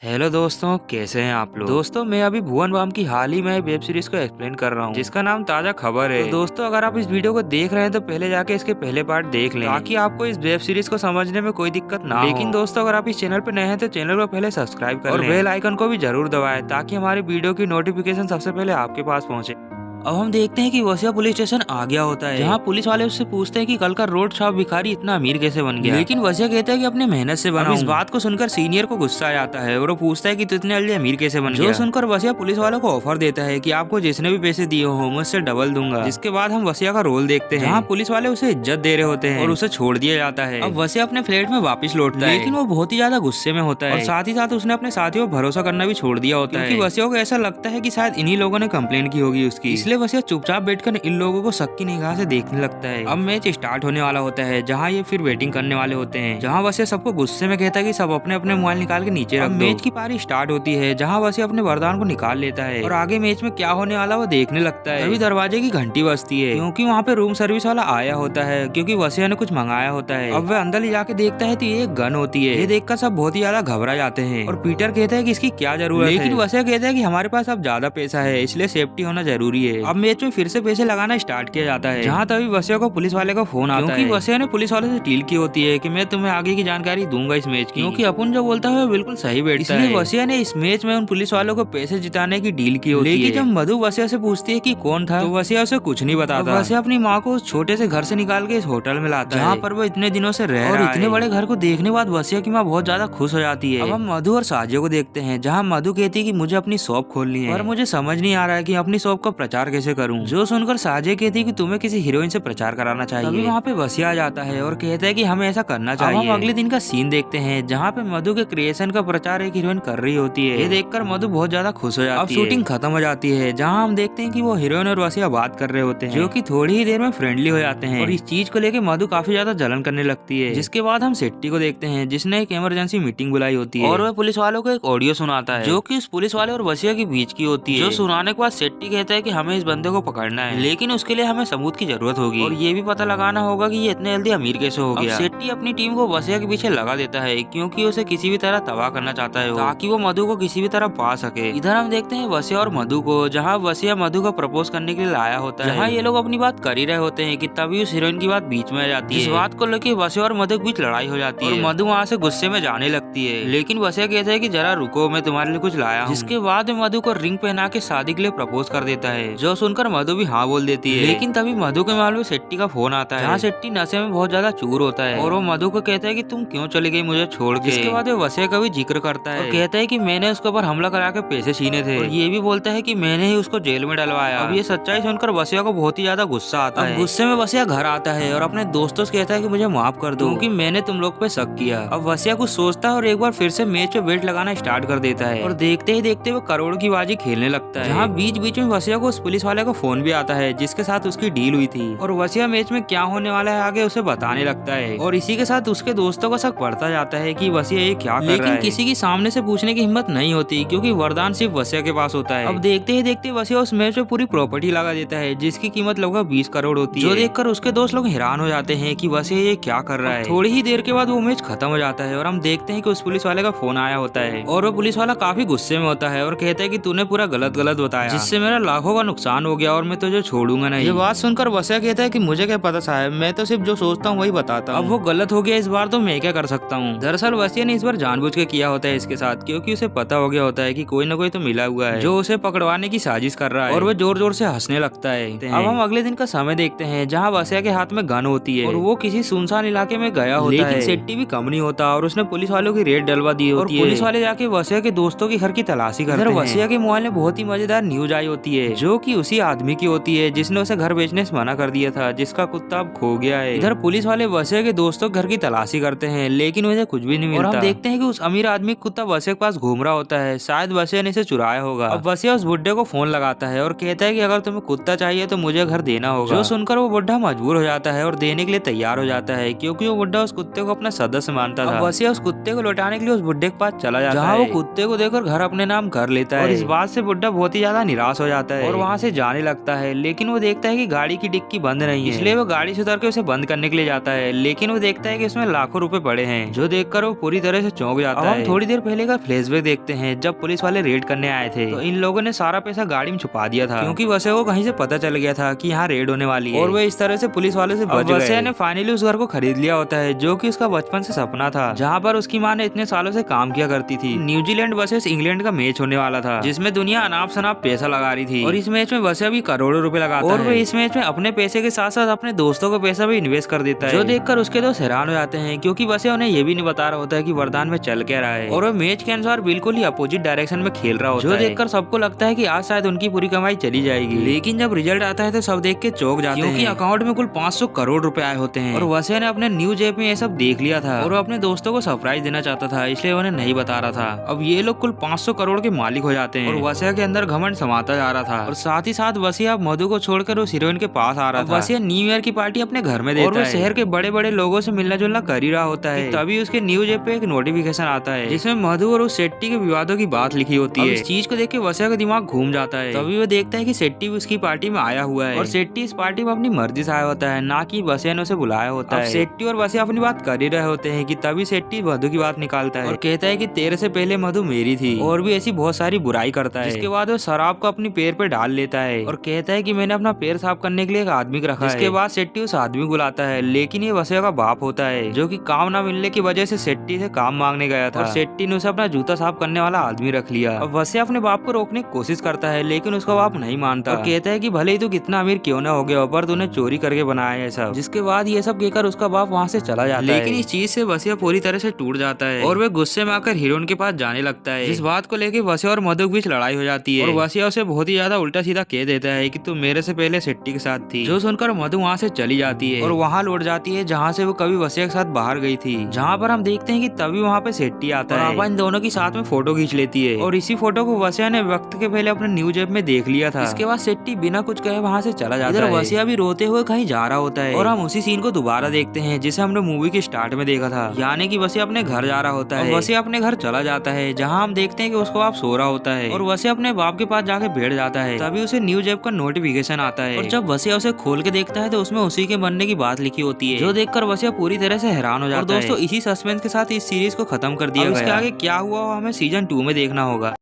Hello दोस्तों, कैसे हैं आप लोग। दोस्तों, मैं अभी भुवन बाम की हाल ही में वेब सीरीज को एक्सप्लेन कर रहा हूँ जिसका नाम ताजा खबर है। तो दोस्तों, अगर आप इस वीडियो को देख रहे हैं तो पहले जाके इसके पहले पार्ट देख लें ताकि आपको इस वेब सीरीज को समझने में कोई दिक्कत ना हो। लेकिन दोस्तों, अगर आप इस चैनल पर नए हैं तो चैनल को पहले सब्सक्राइब कर और बेल आइकन को भी जरूर दबाएं ताकि हमारी वीडियो की नोटिफिकेशन सबसे पहले आपके पास पहुँचे। अब हम देखते हैं कि वसिया पुलिस स्टेशन आ गया होता है, जहाँ पुलिस वाले उससे पूछते हैं कि कल का रोड शॉप भिखारी इतना अमीर कैसे बन गया। लेकिन वसिया कहता है कि अपने मेहनत से बना। इस बात को सुनकर सीनियर को गुस्सा आ जाता है और वो पूछता है कि तू इतने जल्दी अमीर कैसे बन गया। जो सुनकर वसिया पुलिस वालों को ऑफर देता है कि आपको जिसने भी पैसे दिए हो मुझसे डबल दूंगा। जिसके बाद हम वसिया का रोल देखते हैं, जहाँ पुलिस वाले उसे इज्जत दे रहे होते हैं और उसे छोड़ दिया जाता है। अब वसिया अपने फ्लैट में वापस लौटता है, लेकिन वो बहुत ही ज्यादा गुस्से में होता है और साथ ही साथ उसने अपने साथियों पर भरोसा करना भी छोड़ दिया होता है, क्योंकि वसिया को ऐसा लगता है कि शायद इन्हीं लोगों ने कंप्लेंट की होगी उसकी। इसलिए वसिया चुपचाप बैठकर इन लोगों को शक की निगाह से देखने लगता है। अब मैच स्टार्ट होने वाला होता है, जहाँ ये फिर वेटिंग करने वाले होते हैं, जहाँ वसिया सबको गुस्से में कहता है कि सब अपने अपने मोबाइल निकाल के नीचे रख दो। मैच की पारी स्टार्ट होती है, जहाँ वसिया अपने वरदान को निकाल लेता है और आगे मैच में क्या होने वाला वो देखने लगता है। तभी दरवाजे की घंटी बजती है, क्योंकि वहाँ पे रूम सर्विस वाला आया होता है, क्योंकि वसिया ने कुछ मंगाया होता है। अब वह अंदर ले जाके देखता है तो ये एक गन होती है। ये देखकर सब बहुत ही ज्यादा घबरा जाते हैं और पीटर कहता है कि इसकी क्या जरूरत है, लेकिन वसिया कहता है कि हमारे पास अब ज्यादा पैसा है, इसलिए सेफ्टी होना जरूरी है। अब मैच में फिर से पैसे लगाना स्टार्ट किया जाता है, जहाँ तभी वसिया को पुलिस वाले का फोन आता है, क्योंकि वसिया ने पुलिस वाले से डील की होती है कि मैं तुम्हें आगे की जानकारी दूंगा इस मैच की, क्योंकि अपन जो बोलता है वो बिल्कुल सही बैठता है। इसलिए वसिया ने इस मैच में उन पुलिस वालों को पैसे जिताने की डील की होती है। लेकिन जब मधु वसिया से पूछती है कि कौन था, तो वसिया उसे कुछ नहीं बताता। वसिया अपनी माँ को उस छोटे से घर से निकाल के इस होटल में लाता है, जहाँ पर वो इतने दिनों से रह रहा है। और इतने बड़े घर को देखने के बाद वसिया की माँ बहुत ज्यादा खुश हो जाती है। अब हम मधु और साजिया को देखते हैं, जहाँ मधु कहती है कि मुझे अपनी शॉप खोलनी है और मुझे समझ नहीं आ रहा है कि अपनी शॉप का प्रचार कैसे करूँ। जो सुनकर साजिया कहती है कि तुम्हें किसी हीरोइन से प्रचार कराना चाहिए। तभी वहाँ पे वसिया आ जाता है और कहता है कि हमें ऐसा करना चाहिए। हम अगले दिन का सीन देखते हैं, जहाँ पे मधु के क्रिएशन का प्रचार एक हीरोइन कर रही होती है। ये देखकर मधु बहुत ज्यादा खुश हो जाती है। अब शूटिंग खत्म हो जाती है, जहाँ हम देखते हैं कि वो हीरोइन और वसिया बात कर रहे होते हैं, जो कि थोड़ी ही देर में फ्रेंडली हो जाते हैं और इस चीज को लेकर मधु काफी ज्यादा जलन करने लगती है। जिसके बाद हम शेट्टी को देखते हैं, जिसने एक इमरजेंसी मीटिंग बुलाई होती है और वह पुलिस वालों को एक ऑडियो सुनाता है, जो कि उस पुलिस वाले और वसिया के बीच की होती है। जो सुनाने के बाद शेट्टी कहता है कि हमें इस बंदे को पकड़ना है, लेकिन उसके लिए हमें सबूत की जरूरत होगी और ये भी पता लगाना होगा कि ये इतने जल्दी अमीर कैसे हो गया। शेट्टी अपनी टीम को वसिया के पीछे लगा देता है, क्योंकि उसे किसी भी तरह तबाह करना चाहता है ताकि वो मधु को किसी भी तरह पा सके। इधर हम देखते हैं वसिया और मधु को, जहाँ वसिया मधु को प्रपोज करने के लिए लाया होता है। जहाँ ये लोग अपनी बात कर ही रहे होते हैं कि तभी उस हीरोइन की बात बीच में आ जाती है। इस बात को लेकर वसिया और मधु के बीच लड़ाई हो जाती है और मधु वहाँ से गुस्से में जाने लगती है, लेकिन वसिया कहता है कि जरा रुको, मैं तुम्हारे लिए कुछ लाया हूँ। जिसके बाद मधु को रिंग पहना के शादी के लिए प्रपोज कर देता है, जो सुनकर मधु भी हाँ बोल देती है। लेकिन तभी मधु के मोबाइल में शेट्टी का फोन आता है, जहाँ शेट्टी नशे में बहुत ज्यादा चूर होता है और वो मधु को कहता है कि तुम क्यों चली गई मुझे छोड़ के। इसके बाद वो वसिया का भी जिक्र करता है और कहता है कि मैंने उसके ऊपर हमला करा के पैसे छीने थे और ये भी बोलता है कि मैंने ही उसको जेल में डलवाया। अब ये सच्चाई सुनकर वसिया को बहुत ही ज्यादा गुस्सा आता है। गुस्से में वसिया घर आता है और अपने दोस्तों से कहता है कि मुझे माफ कर दो, क्योंकि मैंने तुम लोग पे शक किया। अब वसिया कुछ सोचता है और एक बार फिर से मैच पे वेट लगाना स्टार्ट कर देता है और देखते ही देखते वो करोड़ की बाजी खेलने लगता है, जहाँ बीच बीच में वसिया को उस पुलिस वाले का फोन भी आता है जिसके साथ उसकी डील हुई थी और वसिया मैच में क्या होने वाला है आगे उसे बताने लगता है और इसी के साथ उसके दोस्तों का शक बढ़ता जाता है कि वसिया ये क्या कर रहा है। लेकिन किसी की सामने से पूछने की हिम्मत नहीं होती, क्योंकि वरदान सिर्फ वसिया के पास होता है। अब देखते ही देखते वसिया उस मैच में पूरी प्रॉपर्टी लगा देता है, जिसकी कीमत लगभग 20 करोड़ होती है, जो देखकर उसके दोस्त लोग हैरान हो जाते हैं कि वसिया ये क्या कर रहा है। थोड़ी ही देर के बाद वो मैच खत्म हो जाता है और हम देखते हैं कि उस पुलिस वाले का फोन आया होता है और वो पुलिस वाला काफी गुस्से में होता है और कहता है कि तूने पूरा गलत बताया, जिससे मेरा लाखों का नुकसान हो गया और मैं तुझे छोड़ूंगा नहीं। ये बात सुनकर वसिया कहता है कि मुझे क्या पता साहब, मैं तो सिर्फ जो सोचता हूँ वही बताता हूँ। अब वो गलत हो गया इस बार, तो मैं क्या कर सकता हूँ। दरअसल वसिया ने इस बार जानबूझ के किया होता है इसके साथ, क्योंकि उसे पता हो गया होता है कि कोई ना कोई तो मिला हुआ है जो उसे पकड़वाने की साजिश कर रहा है और वो जोर जोर से हंसने लगता है। अब हम अगले दिन का समय देखते हैं, जहाँ वसिया के हाथ में गन होती है और वो किसी सुनसान इलाके में गया होता है, लेकिन शेट्टी भी कम नहीं होता और उसने पुलिस वालों की रेड डलवा दी होती है। पुलिस वाले जाके वसिया के दोस्तों के घर की तलाशी करते हैं। वसिया के मोबाइल में बहुत ही मजेदार न्यूज आई होती है, जो कि उसी आदमी की होती है जिसने उसे घर बेचने से मना कर दिया था, जिसका कुत्ता अब खो गया है। इधर पुलिस वाले वसिया के दोस्तों घर की तलाशी करते हैं, लेकिन उन्हें कुछ भी नहीं मिलता और हम देखते हैं कि उस अमीर आदमी का कुत्ता वसिया के पास घूम रहा होता है, शायद वसिया ने इसे चुराया होगा। अब वसिया उस बुड्ढे को फोन लगाता है और कहता है कि अगर तुम्हें कुत्ता चाहिए तो मुझे घर देना होगा। जो सुनकर वो बुड्ढा मजबूर हो जाता है और देने के लिए तैयार हो जाता है, क्योंकि वो बुड्ढा उस कुत्ते को अपना सदस्य मानता था। वसिया उस कुत्ते को लौटाने के लिए उस बुड्ढे के पास चला जाता है, जहाँ वो कुत्ते को देखकर घर अपने नाम कर लेता है और इस बात से बुड्ढा बहुत ही ज्यादा निराश हो जाता है और वहाँ से जाने लगता है, लेकिन वो देखता है कि गाड़ी की डिक्की बंद नहीं है, इसलिए वो गाड़ी से उतर के उसे बंद करने के लिए जाता है, लेकिन वो देखता है कि उसमें लाखों रुपए पड़े हैं, जो देखकर वो पूरी तरह से चौंक जाता है। हम थोड़ी देर पहले का फ्लैशबैक देखते हैं, जब पुलिस वाले रेड करने आए थे तो इन लोगों ने सारा पैसा गाड़ी में छुपा दिया था, क्योंकि वसे को कहीं से पता चल गया था कि यहाँ रेड होने वाली है, और वो इस तरह से पुलिस वाले से बच गए। वसे ने फाइनली उस घर को खरीद लिया होता है, जो कि उसका बचपन से सपना था, जहाँ पर उसकी माँ ने इतने सालों से काम किया करती थी। न्यूजीलैंड वर्सेस इंग्लैंड का मैच होने वाला था, जिसमें दुनिया अनाप शनाप पैसा लगा रही थी, और इस मैच में वसे भी करोड़ों रुपए लगाता है, और वो इस मैच में अपने पैसे के साथ साथ अपने दोस्तों को पैसा भी इन्वेस्ट कर देता है, जो देखकर उसके दोस्त हैरान हो जाते हैं, क्योंकि वसे उन्हें ये भी नहीं बता रहा होता है कि वरदान में चल क्या रहा है, और वो मैच के अनुसार बिल्कुल ही अपोजिट डायरेक्शन में खेल रहा होता है, जो देखकर सबको लगता है कि आज शायद उनकी पूरी कमाई चली जाएगी। लेकिन जब रिजल्ट आता है तो सब देख के चौंक जाते हैं, क्योंकि अकाउंट में कुल 500 करोड़ रुपए आए होते हैं, और वसे ने अपने न्यूज ऐप में ये सब देख लिया था, और वो अपने दोस्तों को सरप्राइज देना चाहता था, इसलिए उन्हें नहीं बता रहा था। अब ये लोग कुल 500 करोड़ के मालिक हो जाते हैं, और वसिया के अंदर घमंड समाता जा रहा था, और साथ ही साथ वसिया मधु को छोड़कर उस हीरोइन के पास आ रहा था। वसिया न्यू ईयर की पार्टी अपने घर में देता है, और वो शहर के बड़े बड़े लोगों से मिलना जुलना कर ही रहा होता है, तभी उसके न्यूज ऐप पे एक नोटिफिकेशन आता है, जिसमें मधु और उस शेट्टी के विवादों की बात लिखी होती है। इस चीज को देख के वसिया का दिमाग घूम जाता है, तभी वो देखता है कि शेट्टी भी उसकी पार्टी में आया हुआ है, और शेट्टी इस पार्टी में अपनी मर्जी से आया होता है, ना कि वसिया ने उसे बुलाया होता है। शेट्टी और वसिया अपनी बात कर ही रहे होते हैं कि तभी शेट्टी मधु की बात निकालता है, और कहता है कि तेरे से पहले मधु मेरी थी, और भी ऐसी बहुत सारी बुराई करता है। जिसके बाद वो शराब को अपनी पैर पे डाल लेता है, और कहता है कि मैंने अपना पैर साफ करने के लिए एक आदमी रखा है। इसके बाद शेट्टी उस आदमी को बुलाता है, लेकिन ये वसिया का बाप होता है, जो कि काम न मिलने की वजह से शेट्टी से काम मांगने गया था, और शेट्टी ने उसे अपना जूता साफ करने वाला आदमी रख लिया। अब वसिया अपने बाप को रोकने की कोशिश करता है, लेकिन उसका बाप नहीं मानता, और कहता है कि भले ही तू कितना अमीर क्यों ना हो गया, पर तूने चोरी करके बनाया है सब। जिसके बाद ये सब कहकर उसका बाप वहाँ से चला जाता है, लेकिन इस चीज से वसिया पूरी तरह से टूट जाता है, और वह गुस्से में आकर हीरोइन के पास जाने लगता है। इस बात को लेकर वसिया और मधु के बीच लड़ाई हो जाती है, और वसिया उसे बहुत ही ज्यादा उल्टा सीधा कह देता है कि तू मेरे से पहले शेट्टी के साथ थी, जो सुनकर मधु वहाँ से चली जाती है, और वहाँ लौट जाती है जहाँ से वो कभी वसिया के साथ बाहर गई थी, जहाँ पर हम देखते हैं कि तभी वहाँ पे शेट्टी आता है, और इन दोनों की साथ में फोटो खींच लेती है, और इसी फोटो को वसिया ने वक्त के पहले अपने न्यूज ऐप में देख लिया था। इसके बाद शेट्टी बिना कुछ कहे वहाँ से चला जाता है। वसिया भी रोते हुए कहीं जा रहा होता है, और हम उसी सीन को दोबारा देखते हैं जिसे हमने मूवी के स्टार्ट में देखा था, यानी कि वसिया अपने घर जा रहा होता है। वसिया अपने घर चला जाता है, जहाँ हम देखते हैं कि उसको बाप सो रहा होता है, और वसिया अपने बाप के पास जाके बैठ जाता है। तभी उसे न्यूज ऐप का नोटिफिकेशन आता है, और जब वसिया उसे खोल के देखता है तो उसमें उसी के मरने की बात लिखी होती है, जो देखकर वसिया पूरी तरह से हैरान हो जाता है। और दोस्तों इसी सस्पेंस के साथ इस सीरीज को खत्म कर दिया गया। इसके आगे क्या हुआ हमें सीजन 2 में देखना होगा।